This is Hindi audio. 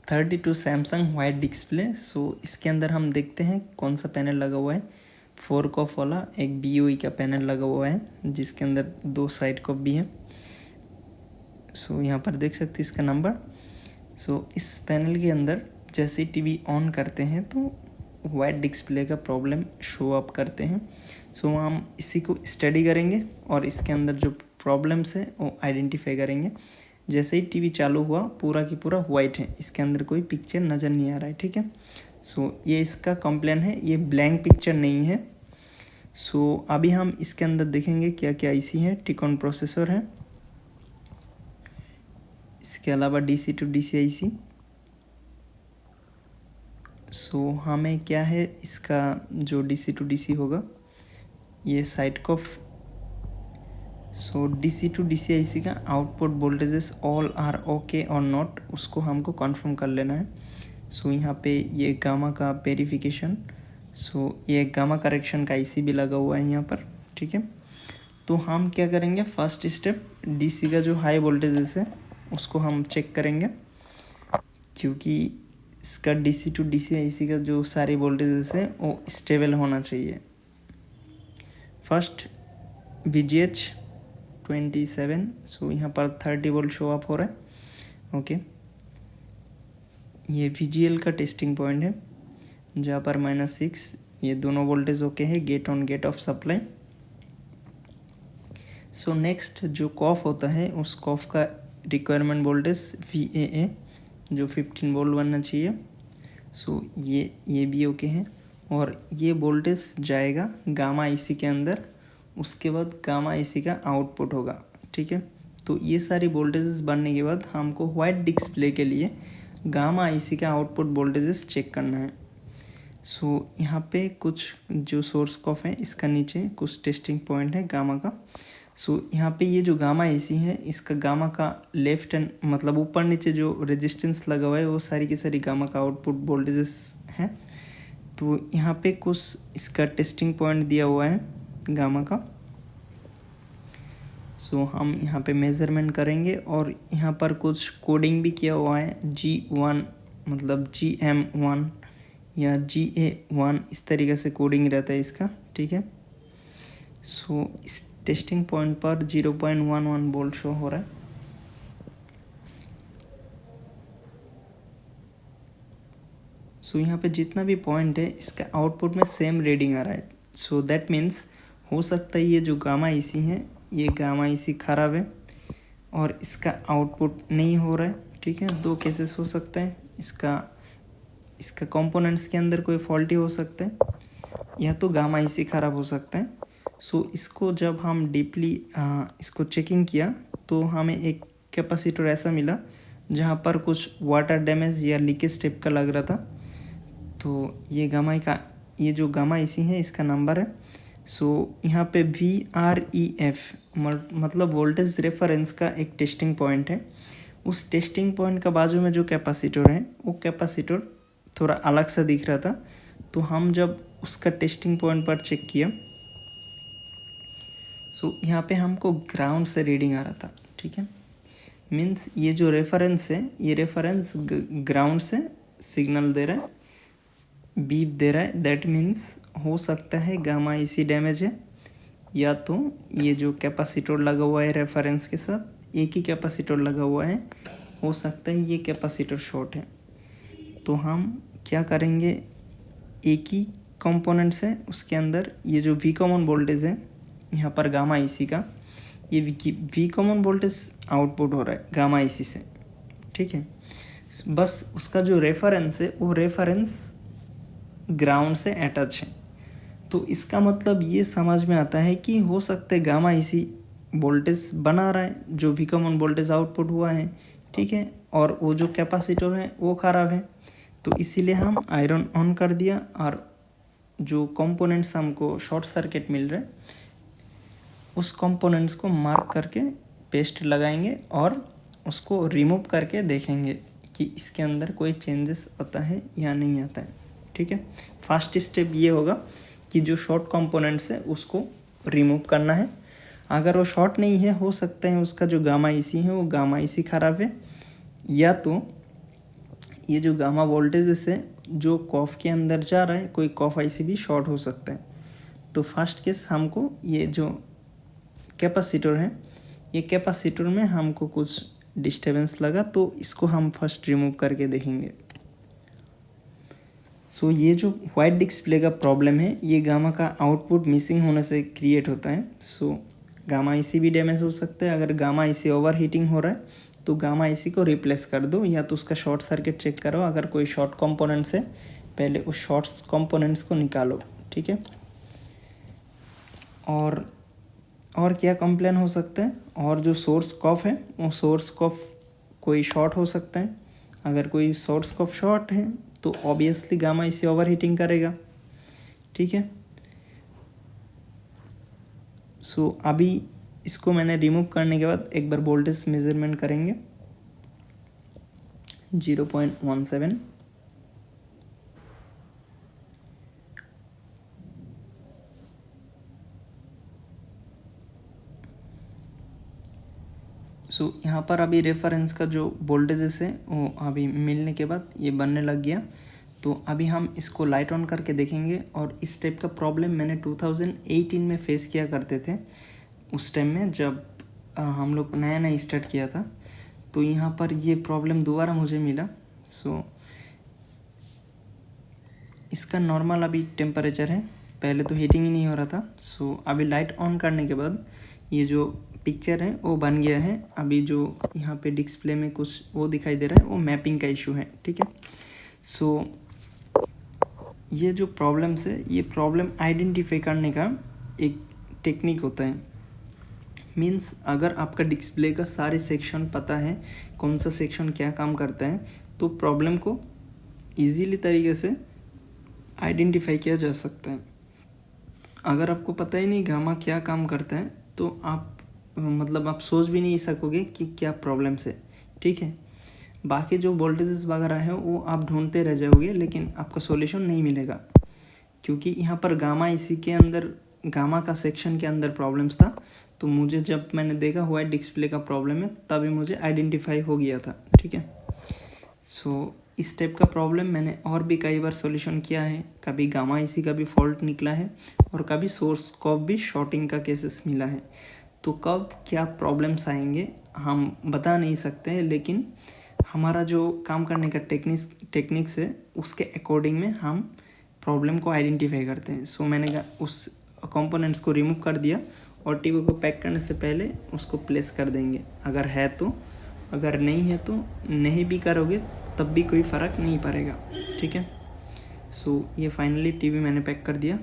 32 सैमसंग वाइट डिस्प्ले। सो इसके अंदर हम देखते हैं कौन सा पैनल लगा हुआ है। 4 कॉफ वाला एक BOE का पैनल लगा हुआ है जिसके अंदर 2 साइड कॉफ भी है। सो यहाँ पर देख सकते हैं इसका नंबर। सो इस पैनल के अंदर जैसे टीवी ऑन करते हैं तो वाइट डिस्प्ले का प्रॉब्लम शो अप करते हैं। सो हम इसी को स्टडी करेंगे और इसके अंदर जो प्रॉब्लम्स है वो आइडेंटिफाई करेंगे। जैसे ही टीवी चालू हुआ पूरा की पूरा वाइट है, इसके अंदर कोई पिक्चर नज़र नहीं आ रहा है। ठीक है, सो ये इसका कंप्लेन है, ये ब्लैंक पिक्चर नहीं है। सो अभी हम इसके अंदर देखेंगे क्या क्या IC है। टिकॉन प्रोसेसर है, इसके अलावा DC to DC IC। सो हमें क्या है इसका जो DC to DC होगा ये साइड कॉफ। So DC to DC IC का output voltages all are okay और नॉट, उसको हमको कंफर्म कर लेना है। सो यहाँ पे ये गामा का वेरिफिकेशन, सो ये गामा करेक्शन का IC भी लगा हुआ है यहाँ पर। ठीक है, तो हम क्या करेंगे, फर्स्ट स्टेप DC का जो हाई वोल्टेजेस है उसको हम चेक करेंगे, क्योंकि इसका DC to DC IC का जो सारी वोल्टेजेस है वो स्टेबल होना चाहिए। फर्स्ट VGH 27, सो यहाँ पर 30 वोल्ट शो अप हो रहा है। ओके, ये VGL का टेस्टिंग पॉइंट है जहाँ पर -6, ये दोनों वोल्टेज ओके है, gate on gate off supply. So next जो कॉफ होता है उस कॉफ का रिक्वायरमेंट वोल्टेज VAA जो 15 वोल्ट बनना चाहिए। सो ये भी ओके है और ये वोल्टेज जाएगा गामा IC के अंदर, उसके बाद गामा IC का आउटपुट होगा। ठीक है, तो ये सारी वोल्टेजेस बनने के बाद हमको वाइट डिस्प्ले के लिए गामा IC का आउटपुट वोल्टेजेस चेक करना है। सो यहाँ पे कुछ जो सोर्स कॉफ है इसका नीचे कुछ टेस्टिंग पॉइंट है गामा का। सो यहाँ पे ये जो गामा IC है इसका गामा का लेफ्ट एंड मतलब ऊपर नीचे जो रेजिस्टेंस लगा हुआ है वो सारी की सारी गामा का आउटपुट वोल्टेजेस हैं। तो यहाँ पे कुछ इसका टेस्टिंग पॉइंट दिया हुआ है गामा का। सो हम यहाँ पे मेज़रमेंट करेंगे और यहाँ पर कुछ कोडिंग भी किया हुआ है, G1 मतलब GM1 या GA1, इस तरीके से कोडिंग रहता है इसका। ठीक है, सो इस टेस्टिंग पॉइंट पर 0.11 वोल्ट शो हो रहा है। सो यहाँ पे जितना भी पॉइंट है इसका आउटपुट में सेम रीडिंग आ रहा है। सो दैट मीन्स हो सकता है ये जो गामा IC है ये गामा IC खराब है और इसका आउटपुट नहीं हो रहा है। ठीक है, 2 केसेस हो सकते हैं, इसका कंपोनेंट्स के अंदर कोई फॉल्टी हो सकता है या तो गामा IC खराब हो सकता है। सो इसको जब हम डीपली इसको चेकिंग किया तो हमें एक कैपेसिटर ऐसा मिला जहाँ पर कुछ वाटर डैमेज या लीकेज टाइप का लग रहा था। तो ये जो गामा IC है इसका नंबर है। सो यहाँ पे VREF मतलब वोल्टेज रेफरेंस का एक टेस्टिंग पॉइंट है। उस टेस्टिंग पॉइंट का बाजू में जो कैपेसिटर है वो कैपेसिटर थोड़ा अलग सा दिख रहा था। तो हम जब उसका टेस्टिंग पॉइंट पर चेक किया सो यहाँ पे हमको ग्राउंड से रीडिंग आ रहा था। ठीक है, मीन्स ये जो रेफरेंस है ये रेफरेंस ग्राउंड से सिग्नल दे रहा है, बीप दे रहा है। दैट मीन्स हो सकता है गामा IC डैमेज है या तो ये जो कैपेसिटर लगा हुआ है रेफरेंस के साथ एक ही कैपेसिटर लगा हुआ है, हो सकता है ये कैपेसिटर शॉर्ट है। तो हम क्या करेंगे, एक ही कंपोनेंट्स है उसके अंदर ये जो V कॉमन वोल्टेज है यहाँ पर गामा IC का, ये V कॉमन वोल्टेज आउटपुट हो रहा है गामा IC से। ठीक है, बस उसका जो रेफरेंस है वो रेफरेंस ग्राउंड से अटैच है। तो इसका मतलब ये समझ में आता है कि हो सकता है गामा IC वोल्टेज बना रहा है जो V कॉमन वोल्टेज आउटपुट हुआ है। ठीक है, और वो जो कैपेसिटर है वो ख़राब है। तो इसीलिए हम आयरन ऑन कर दिया और जो कंपोनेंट्स हमको शॉर्ट सर्किट मिल रहे उस कंपोनेंट्स को मार्क करके पेस्ट लगाएंगे और उसको रिमूव करके देखेंगे कि इसके अंदर कोई चेंजेस आता है या नहीं आता है। ठीक है, फर्स्ट स्टेप ये होगा कि जो शॉर्ट कंपोनेंट्स है उसको रिमूव करना है। अगर वो शॉर्ट नहीं है हो सकता है उसका जो गामा IC है वो गामा IC ख़राब है या तो ये जो गामा वोल्टेज है जो कॉफ के अंदर जा रहा है, कोई कॉफ आईसी भी शॉर्ट हो सकता है। तो फर्स्ट केस हमको ये जो कैपेसिटर है, ये कैपेसिटर में हमको कुछ डिस्टर्बेंस लगा, तो इसको हम फर्स्ट रिमूव करके देखेंगे। सो ये जो वाइट डिस्प्ले का प्रॉब्लम है, ये गामा का आउटपुट मिसिंग होने से क्रिएट होता है। सो गामा आईसी भी डैमेज हो सकता है। अगर गामा आईसी ओवर हीटिंग हो रहा है तो गामा आईसी को रिप्लेस कर दो, या तो उसका शॉर्ट सर्किट चेक करो। अगर कोई शॉर्ट कंपोनेंट्स है, पहले उस शॉर्ट कंपोनेंट्स को निकालो, ठीक है। और क्या कंप्लेन हो सकता है, और जो सोर्स कॉफ है, वो सोर्स कॉफ कोई शॉर्ट हो सकता है। अगर कोई सोर्स कॉफ शॉर्ट है तो ऑब्वियसली गामा इसे ओवर हीटिंग करेगा, ठीक है। सो अभी इसको मैंने रिमूव करने के बाद एक बार वोल्टेज मेजरमेंट करेंगे। 0.17। सो यहाँ पर अभी रेफरेंस का जो वोल्टेजेस है वो अभी मिलने के बाद ये बनने लग गया। तो अभी हम इसको लाइट ऑन करके देखेंगे। और इस टाइप का प्रॉब्लम मैंने 2018 में फेस किया करते थे। उस टाइम में जब हम लोग नया नया स्टार्ट किया था, तो यहाँ पर ये प्रॉब्लम दोबारा मुझे मिला। सो इसका नॉर्मल अभी टेम्परेचर है, पहले तो हीटिंग ही नहीं हो रहा था। सो अभी लाइट ऑन करने के बाद ये जो पिक्चर है वो बन गया है। अभी जो यहाँ पे डिस्प्ले में कुछ वो दिखाई दे रहा है, वो मैपिंग का इशू है, ठीक है। सो ये जो प्रॉब्लम्स है, ये प्रॉब्लम आइडेंटिफाई करने का एक टेक्निक होता है। मीन्स अगर आपका डिस्प्ले का सारे सेक्शन पता है, कौन सा सेक्शन क्या काम करता है, तो प्रॉब्लम को इजीली तरीके से आइडेंटिफाई किया जा सकता है। अगर आपको पता ही नहीं गामा क्या काम करता है, तो आप आप सोच भी नहीं सकोगे कि क्या प्रॉब्लम्स है, ठीक है। बाकी जो वोल्टेजेस वगैरह है वो आप ढूंढते रह जाओगे, लेकिन आपका सॉल्यूशन नहीं मिलेगा, क्योंकि यहाँ पर गामा इसी के अंदर, गामा का सेक्शन के अंदर प्रॉब्लम्स था। तो मुझे जब मैंने देखा हुआ है डिस्प्ले का प्रॉब्लम है, तभी मुझे आइडेंटिफाई हो गया था, ठीक है। सो इस टाइप का प्रॉब्लम मैंने और भी कई बार सॉल्यूशन किया है। कभी गामा इसी का भी फॉल्ट निकला है, और कभी सोर्स कॉफ भी शॉर्टिंग का केसेस मिला है। तो कब क्या प्रॉब्लम्स आएंगे हम बता नहीं सकते हैं, लेकिन हमारा जो काम करने का टेक्निक्स है, उसके अकॉर्डिंग में हम प्रॉब्लम को आइडेंटिफाई करते हैं। सो मैंने उस कंपोनेंट्स को रिमूव कर दिया, और टीवी को पैक करने से पहले उसको प्लेस कर देंगे अगर है तो। अगर नहीं है तो नहीं भी करोगे तब भी कोई फ़र्क नहीं पड़ेगा, ठीक है। सो ये फाइनली टीवी मैंने पैक कर दिया।